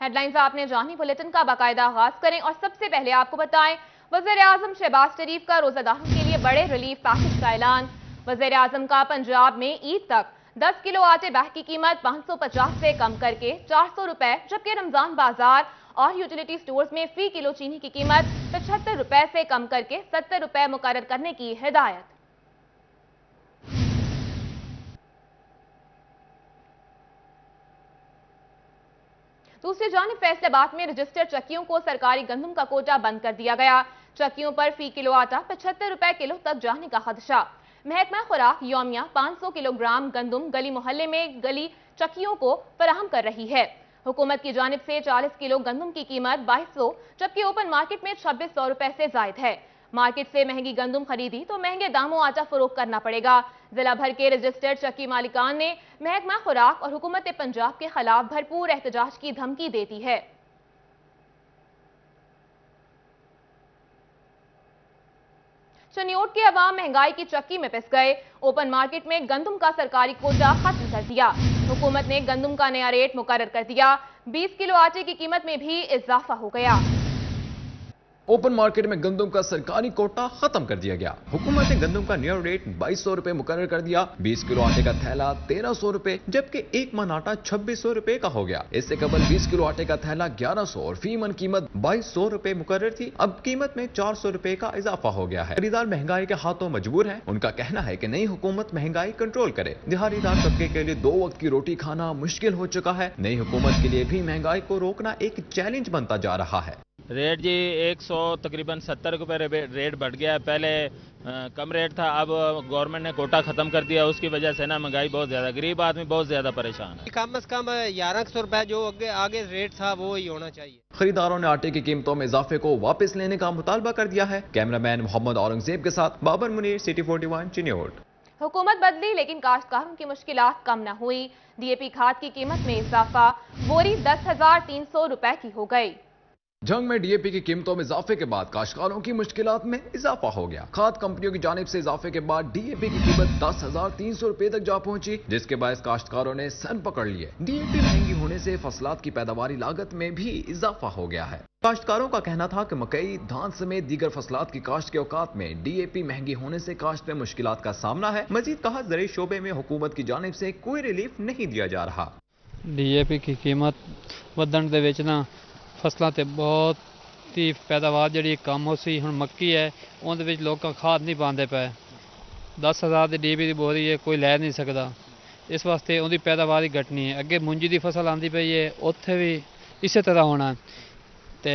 Headlines आपने जानी, bulletin का बाकायदा आगाज करें और सबसे पहले आपको बताएं, वज़ीर आज़म शहबाज शरीफ का रोजादारों के लिए बड़े रिलीफ पैकेज का ऐलान। वज़ीर आज़म का पंजाब में ईद तक 10 किलो आटे बैग की कीमत 550 से कम करके 400 रुपए, जबकि रमजान बाजार और यूटिलिटी स्टोर्स में फी किलो चीनी की कीमत 75 रुपए से कम करके 70 रुपए मुकर्रर करने की हिदायत। दूसरी जानिब फैसलाबाद में रजिस्टर्ड चक्कियों को सरकारी गंदम का कोटा बंद कर दिया गया। चक्कियों पर फी किलो आटा 75 रुपए किलो तक जाने का खदशा। महकमा खुराक योमिया 500 किलोग्राम गंदम गली मोहल्ले में गली चक्कियों को फराहम कर रही है। हुकूमत की जानिब से 40 किलो गंदम की कीमत 2200, जबकि ओपन मार्केट में 2600 रुपए से जायद है। मार्केट से महंगी गंदम खरीदी तो महंगे दामों आटा फरोख्त करना पड़ेगा। जिला भर के रजिस्टर्ड चक्की मालिकान ने महकमा खुराक और हुकूमत पंजाब के खिलाफ भरपूर एहतजाज की धमकी दे दी है। चनियोट के अवाम महंगाई की चक्की में पिस गए। ओपन मार्केट में गंदम का सरकारी कोटा खत्म कर दिया। हुकूमत ने गंदम का नया रेट मुकर्रर कर दिया। 20 किलो आटे की कीमत में भी इजाफा हो गया। ओपन मार्केट में गंदम का सरकारी कोटा खत्म कर दिया गया। हुकूमत ने गंदम का नया रेट 2200 रुपए मुकर्रर कर दिया। 20 किलो आटे का थैला 1300 रुपए, जबकि एक मन आटा 2600 रुपए का हो गया। इससे कबल 20 किलो आटे का थैला 1100 और फी मन कीमत 2200 रुपए मुकर्रर थी। अब कीमत में 400 रुपए का इजाफा हो गया है। खरीदार महंगाई के हाथों मजबूर है। उनका कहना है कि नई हुकूमत महंगाई कंट्रोल करे। दिहाड़ीदार तबके के लिए 2 वक्त की रोटी खाना मुश्किल हो चुका है। नई हुकूमत के लिए भी महंगाई को रोकना एक चैलेंज बनता जा रहा है। रेट जी 100 तकरीबन 70 रुपए रेट बढ़ गया है। पहले कम रेट था, अब गवर्नमेंट ने कोटा खत्म कर दिया। उसकी वजह से ना महंगाई बहुत ज्यादा, गरीब आदमी बहुत ज्यादा परेशान है। कम से कम 1100 रुपए जो आगे रेट था वो ही होना चाहिए। खरीदारों ने आटे की कीमतों में इजाफे को वापस लेने का मुतालबा कर दिया है। कैमरामैन मोहम्मद औरंगजेब के साथ बाबर मुनीर, सिटी 41 चिन्योट। हुकूमत बदली लेकिन काश्तकारों की मुश्किलात कम न हुई। डीएपी खाद की कीमत में इजाफा, बोरी 10,300 रुपए की हो गई। जंग में डीएपी की कीमतों में इजाफे के बाद काश्तकारों की मुश्किलात में इजाफा हो गया। खाद कंपनियों की जानिब से इजाफे के बाद डीएपी की कीमत 10,300 रुपए तक जा पहुंची, जिसके बाद काश्तकारों ने सन पकड़ लिए। डीएपी महंगी होने से फसलात की पैदावारी लागत में भी इजाफा हो गया है। काश्तकारों का कहना था कि मकई, धान समेत दीगर फसलात की काश्त के औकात में डीएपी महंगी होने से काश्त में मुश्किलात का सामना है। मजीद कहा, ज़राई शोबे में हुकूमत की जानिब से कोई रिलीफ नहीं दिया जा रहा। डीएपी की कीमत ਵਧਣ ਦੇ ਵਿੱਚ ਨਾ ਫਸਲਾਂ ਤੇ ਬਹੁਤ ਦੀ ਪੈਦਾਵਾਰ ਜਿਹੜੀ ਕਮ ਹੋ ਸੀ। ਹੁਣ ਮੱਕੀ ਹੈ, ਉਹਦੇ ਵਿੱਚ ਲੋਕਾਂ ਖਾਦ ਨਹੀਂ ਪਾਉਂਦੇ ਪਏ। 10,000 ਦੀ ਡੀਏਪੀ ਦੀ ਬੋਰੀ ਹੈ, ਕੋਈ ਲੈ ਨਹੀਂ ਸਕਦਾ। ਇਸ ਵਾਸਤੇ ਉਹਦੀ ਪੈਦਾਵਾਰ ਹੀ ਘਟਣੀ ਹੈ। ਅੱਗੇ ਮੂੰਜੀ ਦੀ ਫਸਲ ਆਉਂਦੀ ਪਈ ਹੈ, ਉੱਥੇ ਵੀ ਇਸੇ ਤਰ੍ਹਾਂ ਹੋਣਾ ਤੇ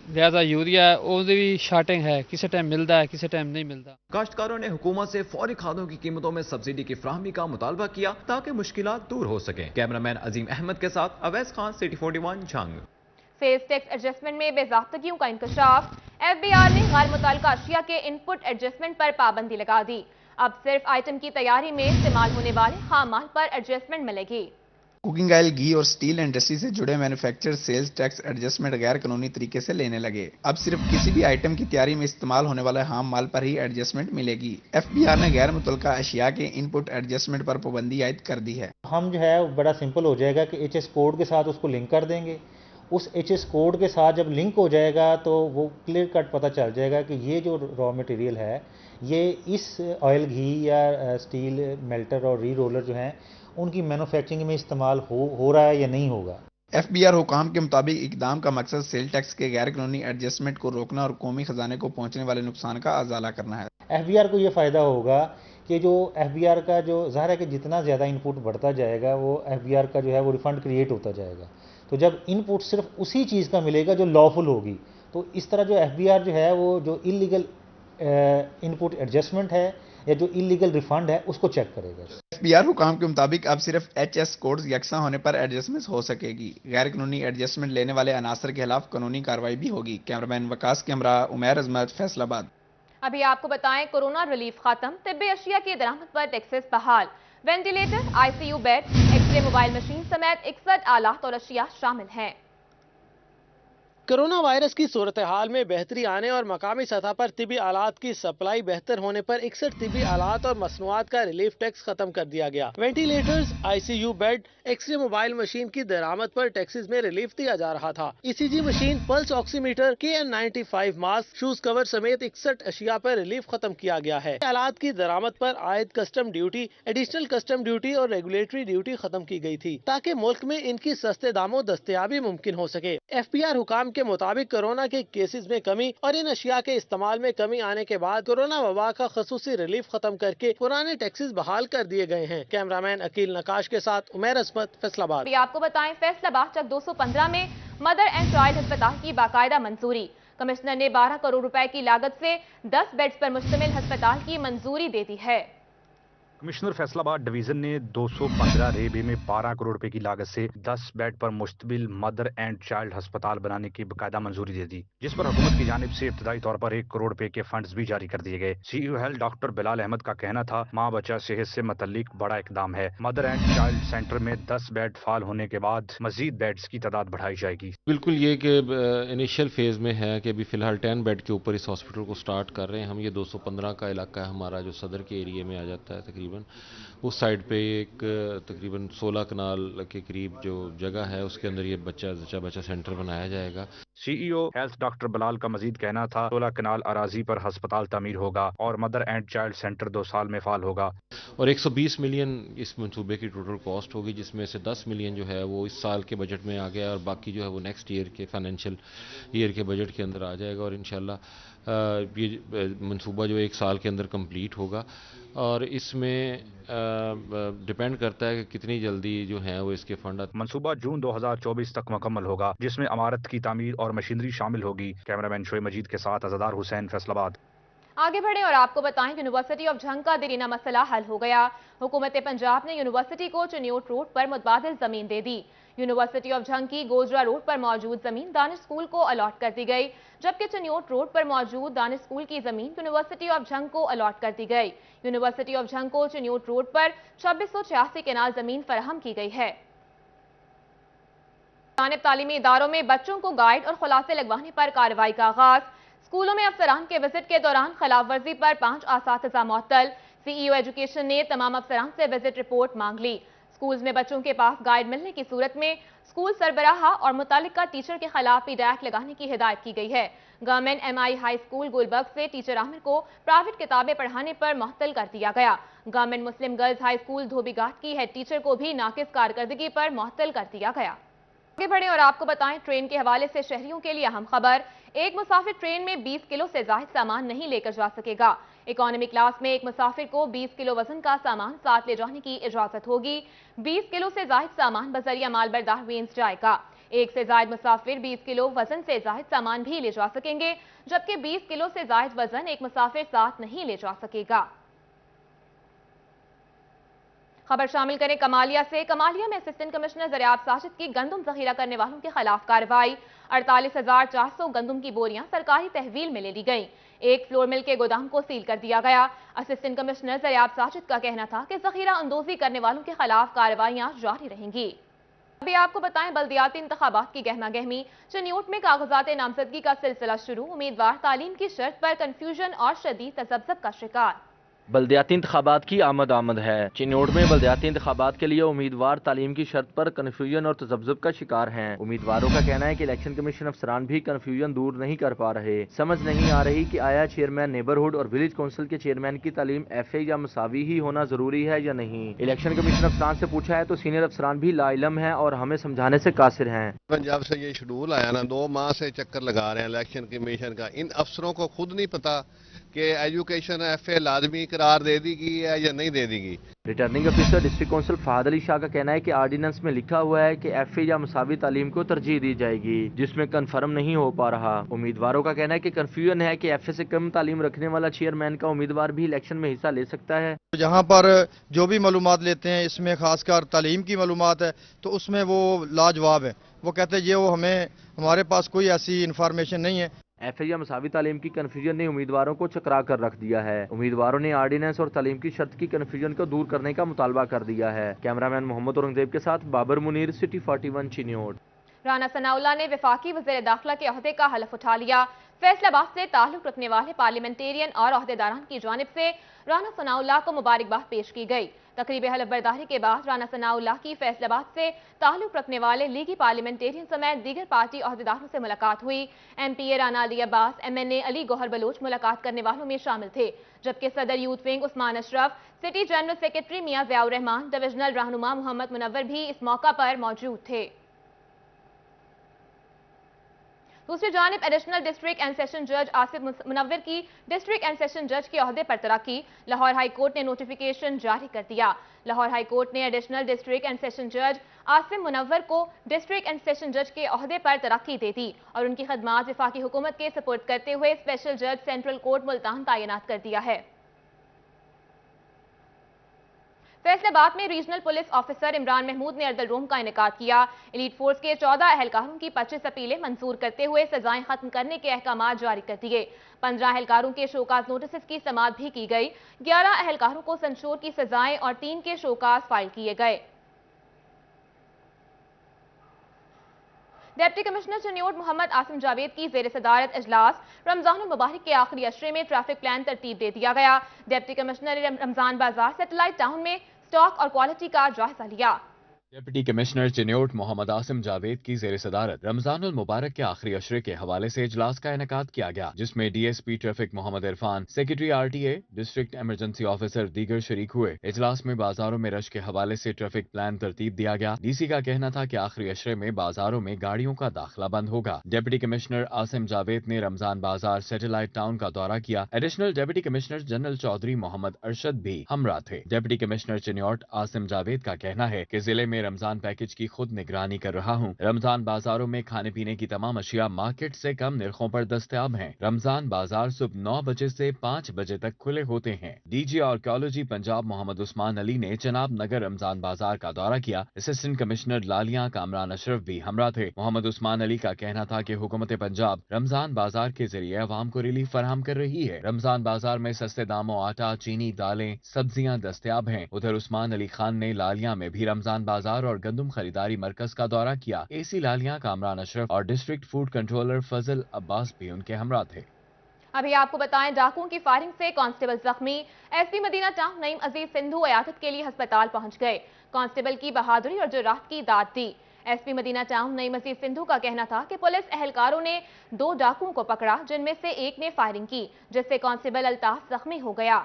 लिहाजा यूरिया ਉਹਦੀ भी शार्टिंग है, किसी टाइम मिलता है किसी टाइम नहीं मिलता। काश्तकारों ने हुकूमत से फौरी खादों की कीमतों में सब्सिडी की फ्राहमी का मुतालबा किया ताकि मुश्किलात दूर हो सके। कैमरामैन अजीम अहमद के साथ अवैस खान, सिटी 41 जंग। सेल्स टैक्स एडजस्टमेंट में बेज़ाब्तगियों का इंकशाफ। एफबीआर ने गैर मुतल्लका अशिया के इनपुट एडजस्टमेंट पर पाबंदी लगा दी। अब सिर्फ आइटम की तैयारी में इस्तेमाल होने वाले खाम माल पर एडजस्टमेंट मिलेगी। कुकिंग ऑयल, घी और स्टील इंडस्ट्री से जुड़े मैन्युफैक्चर सेल्स टैक्स एडजस्टमेंट गैर कानूनी तरीके से लेने लगे। अब सिर्फ किसी भी आइटम की तैयारी में इस्तेमाल होने वाले खाम माल पर ही एडजस्टमेंट मिलेगी। एफबीआर ने गैर मुतल्लका अशिया के इनपुट एडजस्टमेंट पर पाबंदी आयद कर दी है। हम जो है बड़ा सिंपल हो जाएगा कि एचएस कोड के साथ उसको लिंक कर देंगे। उस एचएस कोड के साथ जब लिंक हो जाएगा तो वो क्लियर कट पता चल जाएगा कि ये जो रॉ मटेरियल है ये इस ऑयल, घी या स्टील मेल्टर और री रोलर जो हैं उनकी मैन्युफैक्चरिंग में इस्तेमाल हो रहा है या नहीं होगा। एफबीआर हुकाम के मुताबिक इकदाम का मकसद सेल टैक्स के गैर कानूनी एडजस्टमेंट को रोकना और कौमी खजाने को पहुंचने वाले नुकसान का अजाला करना है। एफबीआर को ये फ़ायदा होगा कि जो एफबीआर का जो ज़ाहिर है कि जितना ज़्यादा इनपुट बढ़ता जाएगा वो एफबीआर का जो है वो रिफंड क्रिएट होता जाएगा। तो जब इनपुट सिर्फ उसी चीज़ का मिलेगा जो लॉफुल होगी, तो इस तरह जो एफबीआर जो है वो जो इलीगल इनपुट एडजस्टमेंट है या जो इलीगल रिफंड है उसको चेक करेगा। एफबीआर हुकाम के मुताबिक अब सिर्फ एचएस कोड्स यकसा होने पर एडजस्टमेंट हो सकेगी। गैर कानूनी एडजस्टमेंट लेने वाले अनासर के खिलाफ कानूनी कार्रवाई भी होगी। कैमरामैन वकास के हमरा उमैर अजमत, फैसलाबाद। अभी आपको बताएं, कोरोना रिलीफ खत्म, तिब्बी अशिया की दरामद पर टैक्सेस बहाल। Ventilator, ICU bed, X-ray mobile machine समेत 61 आलात और अशिया शामिल हैं। کورونا وائرس کی صورتحال میں بہتری آنے اور مقامی سطح پر طبی آلات کی سپلائی بہتر ہونے پر 61 طبی آلات اور مصنوعات کا ریلیف ٹیکس ختم کر دیا گیا۔ Ventilators, ICU bed, X-ray mobile machine کی درآمد پر ٹیکسز میں ریلیف دیا جا رہا تھا۔ ECG machine, pulse oximeter, KN95 mask, shoes cover سمیت 61 اشیاء پر ریلیف ختم کیا گیا ہے۔ آلات کی درآمد پر عائد custom duty, additional custom duty اور ریگولیٹری ڈیوٹی ختم کی گئی تھی تاکہ ملک میں ان کی سستے داموں دستیابی ممکن ہو سکے۔ FBR حکام کے مطابق کورونا کے کیسز میں کمی اور ان اشیاء کے استعمال میں کمی آنے کے بعد کورونا وبا کا خصوصی ریلیف ختم کر کے پرانے ٹیکسز بحال کر دیے گئے ہیں۔ کیمرامین عقیل نقاش کے ساتھ عمیر عصمت، فیصل آباد۔ ابھی آپ کو بتائیں، فیصل آباد چک 215 میں مدر اینڈ چائلڈ ہسپتال کی باقاعدہ منظوری۔ کمشنر نے 12 کروڑ روپے کی لاگت سے 10 بیڈز پر مشتمل ہسپتال کی منظوری دے دی ہے۔ کمشنر فیصل آباد ڈویژن نے 215 ریبے میں 12 کروڑ روپے کی لاگت سے 10 بیڈ پر مشتمل مدر اینڈ چائلڈ ہسپتال بنانے کی باقاعدہ منظوری دے دی، جس پر حکومت کی جانب سے ابتدائی طور پر 1 کروڑ روپے کے فنڈز بھی جاری کر دیے گئے۔ CEO ہیلتھ ڈاکٹر بلال احمد کا کہنا تھا، ماں بچہ صحت سے متعلق بڑا اقدام ہے۔ مدر اینڈ چائلڈ سینٹر میں 10 بیڈ فعال ہونے کے بعد مزید بیڈز کی تعداد بڑھائی جائے گی۔ بالکل یہ کہ انیشیل فیز میں ہے کہ ابھی فی الحال 10 بیڈ کے اوپر اس ہاسپٹل کو سٹارٹ کر رہے ہیں ہم۔ یہ 215 کا علاقہ ہے ہمارا، جو صدر کے ایریے میں آ جاتا ہے تقریباً۔ اس سائڈ پہ ایک تقریباً 16 کنال کے قریب جو جگہ ہے، اس کے اندر یہ بچہ سینٹر بنایا جائے گا۔ CEO ہیلتھ ڈاکٹر بلال کا مزید کہنا تھا، 16 کنال اراضی پر ہسپتال تعمیر ہوگا اور مدر اینڈ چائلڈ سینٹر 2 سال میں فعال ہوگا۔ اور 120 ملین اس منصوبے کی ٹوٹل کاسٹ ہوگی، جس میں سے 10 ملین جو ہے وہ اس سال کے بجٹ میں آ گیا اور باقی جو ہے وہ نیکسٹ ایئر کے فائنینشیل ایئر کے بجٹ کے اندر آ جائے گا، اور انشاءاللہ یہ منصوبہ جو 1 سال کے اندر کمپلیٹ ہوگا۔ اور اس میں ڈپینڈ کرتا ہے کہ کتنی جلدی جو ہیں وہ اس کے فنڈ۔ منصوبہ جون 2024 تک مکمل ہوگا، جس میں عمارت کی تعمیر اور مشینری شامل ہوگی۔ کیمرامین شعیب مجید کے ساتھ عزادار حسین، فیصل آباد۔ آگے بڑھیں اور آپ کو بتائیں، یونیورسٹی آف جھنگ کا دیرینہ مسئلہ حل ہو گیا۔ حکومت پنجاب نے یونیورسٹی کو چنیوٹ روڈ پر متبادل زمین دے دی۔ یونیورسٹی آف جھنگ کی گوجرا روڈ پر موجود زمین دانش اسکول کو الاٹ کر دی گئی، جبکہ چنیوٹ روڈ پر موجود دانش اسکول کی زمین یونیورسٹی آف جھنگ کو الاٹ کر دی گئی۔ یونیورسٹی آف جھنگ کو چنیوٹ روڈ پر 2686 کنال زمین فراہم کی گئی ہے۔ جانب تعلیمی اداروں میں بچوں کو گائیڈ اور خلاصے لگوانے پر کارروائی کا آغاز۔ اسکولوں میں افسران کے وزٹ کے دوران خلاف ورزی پر 5 اساتذہ معطل۔ CEO ایجوکیشن نے تمام افسران سے وزٹ رپورٹ مانگ لی۔ اسکولز میں بچوں کے پاس گائیڈ ملنے کی صورت میں اسکول سربراہ اور متعلقہ ٹیچر کے خلاف PDAC لگانے کی ہدایت کی گئی ہے۔ Government MI high school Gulberg سے ٹیچر عامر کو پرائیویٹ کتابیں پڑھانے پر معطل کر دیا گیا۔ گورنمنٹ مسلم گرلز ہائی اسکول دھوبی گھاٹ کی ہیڈ ٹیچر کو بھی ناقص کارکردگی پر معطل کر دیا گیا۔ آگے بڑھیں اور آپ کو بتائیں، ٹرین کے حوالے سے شہریوں کے لیے اہم خبر۔ ایک مسافر ٹرین میں 20 کلو سے زائد سامان نہیں لے کر جا سکے گا۔ اکانومی کلاس میں ایک مسافر کو 20 کلو وزن کا سامان ساتھ لے جانے کی اجازت ہوگی۔ 20 کلو سے زائد سامان بذریعہ مال بردار رینج جائے گا۔ ایک سے زائد مسافر 20 کلو وزن سے زائد سامان بھی لے جا سکیں گے، جبکہ 20 کلو سے زائد وزن ایک مسافر ساتھ نہیں لے جا سکے گا۔ خبر شامل کریں کمالیہ سے۔ کمالیہ میں اسسٹنٹ کمشنر زریاب ساجد کی گندم ذخیرہ کرنے والوں کے خلاف کارروائی۔ 48,400 گندم کی بوریاں سرکاری تحویل میں لے لی گئیں۔ ایک فلور مل کے گودام کو سیل کر دیا گیا۔ اسسٹنٹ کمشنر زریاب ساجد کا کہنا تھا کہ ذخیرہ اندوزی کرنے والوں کے خلاف کارروائیاں جاری رہیں گی۔ ابھی آپ کو بتائیں، بلدیاتی انتخابات کی گہما گہمی۔ چنیوٹ میں کاغذات نامزدگی کا سلسلہ شروع۔ امیدوار تعلیم کی شرط پر کنفیوژن اور شدید تذبذب کا شکار۔ بلدیاتی انتخابات کی آمد ہے۔ چنیوٹ میں بلدیاتی انتخابات کے لیے امیدوار تعلیم کی شرط پر کنفیوژن اور تذبذب کا شکار ہیں۔ امیدواروں کا کہنا ہے کہ الیکشن کمیشن افسران بھی کنفیوژن دور نہیں کر پا رہے۔ سمجھ نہیں آ رہی کہ آیا چیئرمین نیبرہڈ اور ولیج کونسل کے چیئرمین کی تعلیم FA یا مساوی ہی ہونا ضروری ہے یا نہیں۔ الیکشن کمیشن افسران سے پوچھا ہے تو سینئر افسران بھی لا علم ہیں اور ہمیں سمجھانے سے قاصر ہیں۔ جب سے یہ شیڈول آیا نا، 2 ماہ سے چکر لگا رہے ہیں الیکشن کمیشن کا۔ ان افسروں کو خود نہیں پتا کہ ایجوکیشن FA لازمی قرار دے دی گئی ہے یا نہیں دے دی گئی۔ Returning officer district council Fahad Ali Shah کا کہنا ہے کہ آرڈیننس میں لکھا ہوا ہے کہ FA یا مساوی تعلیم کو ترجیح دی جائے گی، جس میں کنفرم نہیں ہو پا رہا۔ امیدواروں کا کہنا ہے کہ کنفیوژن ہے کہ FA سے کم تعلیم رکھنے والا چیئرمین کا امیدوار بھی الیکشن میں حصہ لے سکتا ہے۔ جہاں پر جو بھی معلومات لیتے ہیں، اس میں خاص کر تعلیم کی معلومات ہے، تو اس میں وہ لاجواب ہے۔ وہ کہتے ہیں ہمارے پاس کوئی ایسی انفارمیشن نہیں ہے۔ FA یا مساوی تعلیم کی کنفیوژن نے امیدواروں کو چکرا کر رکھ دیا ہے۔ امیدواروں نے آرڈیننس اور تعلیم کی شرط کی کنفیوژن کو دور کرنے کا مطالبہ کر دیا ہے۔ کیمرامین محمد اورنگزیب کے ساتھ بابر منیر، سٹی 41 چنیوٹ۔ राना सनाउल्लाह ने वफाकी वज़ीर दाखिला के अहदे का हलफ उठा लिया। फैसलाबाद से ताल्लुक रखने वाले पार्लियामेंटेरियन और अहदेदारान की जानिब से राना सनाउल्लाह को मुबारकबाद पेश की गई। तकरीब हलफ बर्दारी के बाद राना सनाउल्लाह की फैसलाबाद से ताल्लुक रखने वाले लीगी पार्लियामेंटेरियन समेत दीगर पार्टी अहदेदारों से मुलाकात हुई। MPA राना अली अब्बास, MNA अली गौहर बलोच मुलाकात करने वालों में शामिल थे, जबकि सदर youth wing Usman Ashraf, city general secretary Mian Ziaur Rehman, divisional रहनुमा मोहम्मद मुनव्वर भी इस मौका पर मौजूद थे। दूसरी जानिब एडिशनल डिस्ट्रिक्ट एंड सेशन जज आसिफ मुनव्वर की डिस्ट्रिक्ट एंड सेशन जज के ओहदे पर तरक्की। लाहौर हाई कोर्ट ने नोटिफिकेशन जारी कर दिया। लाहौर हाई कोर्ट ने एडिशनल डिस्ट्रिक्ट एंड सेशन जज आसिफ मुनव्वर को डिस्ट्रिक्ट एंड सेशन जज के ओहदे पर तरक्की दे दी और उनकी खदमात वफाकी हुकूमत के सपोर्ट करते हुए स्पेशल जज सेंट्रल कोर्ट मुल्तान तैनात कर दिया है। फैसलाबाद में regional police officer Imran Mahmood ने अर्दल रूम का इनेकाद किया। एलीट फोर्स के 14 एहलकारों की 25 अपीलें मंजूर करते हुए सजाएं खत्म करने के अहकाम जारी कर दिए। 15 एहलकारों के शोकाज नोटिस की समाअत भी की गई। 11 एहलकारों को संशोर की सजाएं और 3 के शोकाज फाइल किए गए। डिप्टी कमिश्नर चिन्योट मोहम्मद आसिम जावेद की ज़ेर सदारत इजलास। रमजान मुबारक के आखिरी अशरे में ट्रैफिक प्लान तरतीब दे दिया गया। डिप्टी कमिश्नर ने रमजान बाजार सैटेलाइट टाउन में स्टॉक और क्वालिटी का जायजा लिया। डिप्टी कमिश्नर चिन्योट मोहम्मद आसिम जावेद की ज़ेर सदारत रमजानुल मुबारक के आखिरी अशरे के हवाले से इजलास का इनेकाद किया गया, जिसमें DSP traffic Mohammad Irfan, secretary RTA, district emergency officer दीगर शरीक हुए। इजलास में बाजारों में रश के हवाले से ट्रैफिक प्लान तरतीब दिया गया। DC का कहना था कि आखिरी अशरे में बाजारों में गाड़ियों का दाखिला बंद होगा। डिप्टी कमिश्नर आसिम जावेद ने रमजान बाजार सैटेलाइट टाउन का दौरा किया। Additional deputy commissioner general Chaudhry Mohammad Arshad भी हमरा थे। डिप्टी कमिश्नर चिन्योट आसिम जावेद का कहना है कि जिले में रमजान पैकेज की खुद निगरानी कर रहा हूं। रमजान बाजारों में खाने पीने की तमाम अशिया मार्केट से कम निर्खों पर दस्तयाब हैं। रमजान बाजार सुबह 9 बजे से 5 बजे तक खुले होते हैं। DG आर्कियोलॉजी पंजाब मोहम्मद उस्मान अली ने चनाब नगर रमजान बाजार का दौरा किया। असिस्टेंट कमिश्नर लालिया कामरान अशरफ भी हमरा थे। मोहम्मद उस्मान अली का कहना था कि हुकूमत पंजाब रमजान बाजार के जरिए अवाम को रिलीफ फराहम कर रही है। रमजान बाजार में सस्ते दामों आटा, चीनी, दालें, सब्जियां दस्तयाब हैं। उधर उस्मान अली खान ने लालिया में भी रमजान बाजार और गंदम खरीदारी मरकज का दौरा किया। AC लालिया कामरान अशरफ और डिस्ट्रिक्ट फूड कंट्रोलर फजल अब्बास भी उनके हमरा थे। अभी आपको बताएं, डाकुओं की फायरिंग से कांस्टेबल जख्मी। SP मदीना टाउन नईम अजीज सिंधु इयादत के लिए अस्पताल पहुंच गए। कांस्टेबल की बहादुरी और जुर्रात की दाद दी। SP मदीना टाउन नईम अजीज सिंधु का कहना था कि पुलिस एहलकारों ने 2 डाकुओं को पकड़ा, जिनमें से एक ने फायरिंग की, जिससे कांस्टेबल अल्ताफ जख्मी हो गया।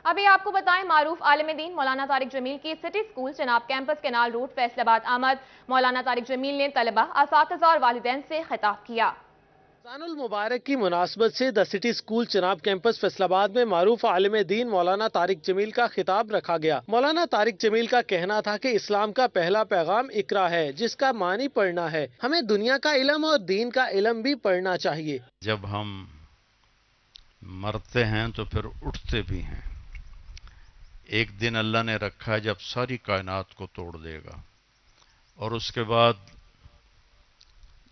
अभी आपको बताएं, मारूफ आलिम दीन मौलाना तारिक जमील की city school Chenab campus canal road Faisalabad आमद। मौलाना तारिक जमील ने तलबा, असातिज़ा और वालिदैन से खिताब किया। रमजानुल मुबारक की मुनासबत से the city school Chenab campus Faisalabad में मारूफ आलिम दीन मौलाना तारिक जमील का खिताब रखा गया। मौलाना तारिक जमील का कहना था कि इस्लाम का पहला पैगाम इकरा है, जिसका मानी पढ़ना है। हमें दुनिया का इल्म और दीन का इल्म भी पढ़ना चाहिए। जब हम मरते हैं तो फिर उठते भी हैं। एक दिन अल्लाह ने रखा है जब सारी कायनात को तोड़ देगा, और उसके बाद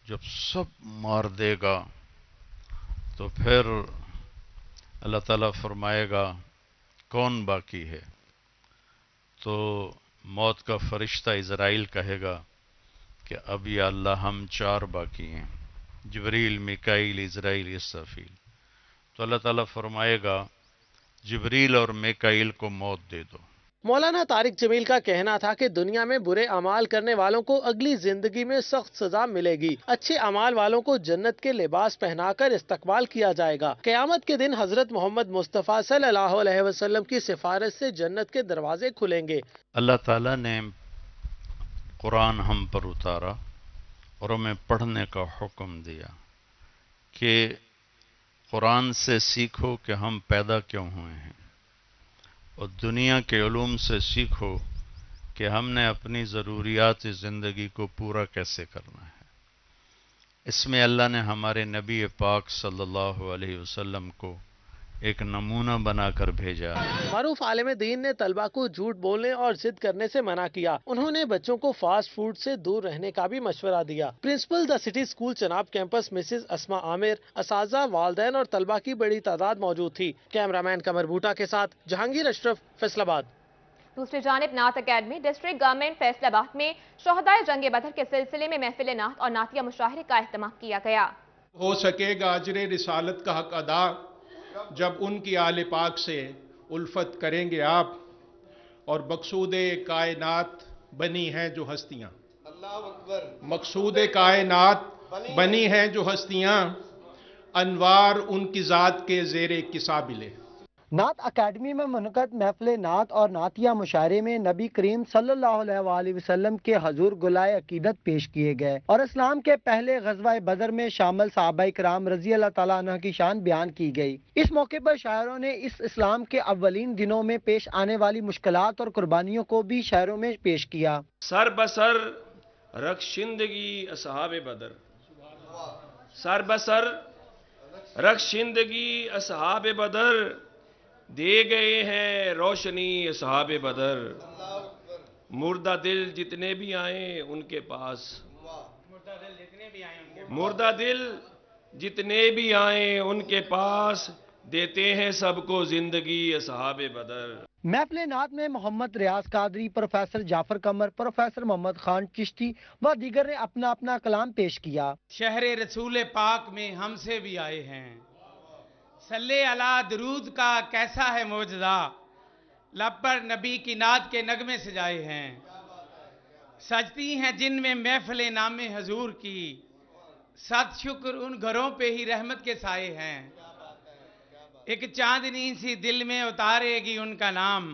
जब सब मार देगा तो फिर अल्लाह ताला फरमाएगा कौन बाकी है। तो मौत का फरिश्ता इज़राइल कहेगा कि अब या अल्लाह हम 4 बाकी हैं, जिब्रील, मिकाईल, इज़राइल, इसराफील। तो अल्लाह ताला फरमाएगा जिब्रील और मिकाईल को मौत दे दो। मौलाना तारिक जमील का कहना था कि दुनिया में बुरे अमाल करने वालों को अगली जिंदगी में सख्त सजा मिलेगी। अच्छे अमाल वालों को जन्नत के लिबास पहनाकर इस्तकबाल किया जाएगा। क़यामत के दिन हजरत मोहम्मद मुस्तफ़ा सल्लल्लाहु अलैहि वसल्लम की सिफारिश से जन्नत के दरवाजे खुलेंगे। अल्लाह ताला ने कुरान हम पर उतारा और हमें पढ़ने का हुक्म दिया कि कुरान से सीखो कि हम पैदा क्यों हुए हैं, और दुनिया के उलूम से सीखो कि हमने अपनी ज़रूरियात ज़िंदगी को पूरा कैसे करना है। इसमें अल्लाह ने हमारे नबी पाक सल्लल्लाहु अलैहि वसल्लम को एक नमूना बनाकर भेजा। मारूफ आलिम दीन ने तलबा को झूठ बोलने और जिद करने से मना किया। उन्होंने बच्चों को फास्ट फूड से दूर रहने का भी मशवरा दिया। Principal the city school Chenab campus Mrs Asma Amir, असातिज़ा, वालिदैन और तलबा की बड़ी तादाद मौजूद थी। कैमरामैन कमर बूटा के साथ जहांगीर अशरफ, फैसलाबाद। दूसरी जानिब नात अकेडमी डिस्ट्रिक्ट गवर्नमेंट फैसलाबाद में शोहदाए जंग बदर के सिलसिले में महफिल नात और नातिया मुशाहरे का अहतमाम किया गया। हो सकेगा अजर रिसालत का हक अदा जब उनकी आले पाक से उल्फत करेंगे आप, और मकसूद कायनात बनी हैं जो हस्तियां, मकसूद कायनात बनी हैं जो हस्तियां, अनवार उनकी ज़ात के ज़ेरे किसाबिले। नात अकेडमी में मुनक़द महफिल नात और नातिया मुशायरे में नबी करीम सल्लल्लाहु अलैहि वसल्लम के हजूर गुलाए अकीदत पेश किए गए और इस्लाम के पहले ग़ज़वा बदर में शामिल सहाबा इकराम रज़ी अल्लाह तआला अन्हु की शान बयान की गई। इस मौके पर शायरों ने इस इस्लाम के अव्वलीन दिनों में पेश आने वाली मुश्किलात और कुर्बानियों को भी शायरों में पेश किया। सर बसर रख्शिंदगी असहाब बदर, सर बसर रख्शिंदगी असहाब बदर, दे गए हैं रोशनी असहाब बदर। मुर्दा दिल जितने भी आए उनके पास, मुर्दा दिल जितने भी आए उनके पास, देते हैं सबको जिंदगी असहाब बदर। महफिल नात में मोहम्मद रियाज कादरी, प्रोफेसर जाफर कमर, प्रोफेसर मोहम्मद खान चिश्ती व दीगर ने अपना अपना कलाम पेश किया। शहर रसूल पाक में हमसे भी आए हैं, सल्ले अला दरूद का कैसा है मौजदा, लब पर नबी की नात के नगमे सजाए हैं। सजती हैं जिनमें महफिल नामे हजूर की, सत शुक्र उन घरों पे ही रहमत के साए हैं। एक चांदनी सी दिल में उतारेगी उनका नाम,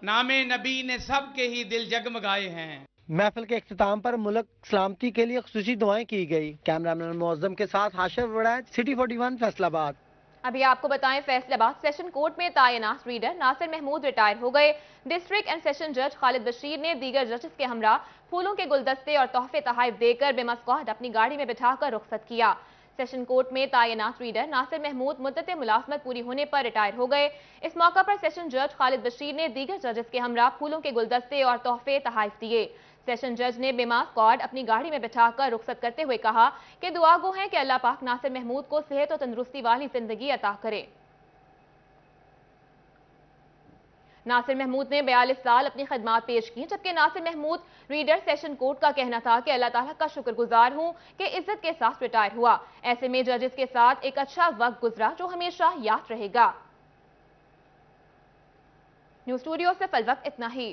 नामे नबी ने सबके ही दिल जगमगाए हैं। महफिल के इख्तिताम पर मुल्क सलामती के लिए खुसूसी दुआएं की गई। कैमरामैन मुअज्जम के साथ हाशिम वड़ैत, सिटी 41 फैसलाबाद। अभी आपको बताएं, फैसलाबाद सेशन कोर्ट में तैनात रीडर नासिर महमूद रिटायर हो गए। डिस्ट्रिक्ट एंड सेशन जज खालिद बशीर ने दीगर जजेस के हमरा फूलों के गुलदस्ते और तोहफे तहाइफ देकर बेमस्कौद अपनी गाड़ी में बिठाकर रुखसत किया। सेशन कोर्ट में तैनात रीडर नासिर महमूद मुद्दत मुलाजमत पूरी होने पर रिटायर हो गए। इस मौका पर सेशन जज खालिद बशीर ने दीगर जजेस के हमरा फूलों के गुलदस्ते और तोहफे तहाइफ दिए। सेशन जज ने बेमा स्क्वाड अपनी गाड़ी में बिठाकर रुखसत करते हुए कहा कि दुआ गो है कि अल्लाह पाक नासिर महमूद को सेहत और तंदुरुस्ती वाली जिंदगी अता करे। नासिर महमूद ने 42 साल अपनी खिदमात पेश की, जबकि Nasir Mahmood reader session court का कहना था कि अल्लाह ताला का शुक्रगुजार हूं कि इज्जत के साथ रिटायर हुआ। ऐसे में जजेस के साथ एक अच्छा वक्त गुजरा जो हमेशा याद रहेगा। न्यूज़ स्टूडियो से फल वक्त इतना ही।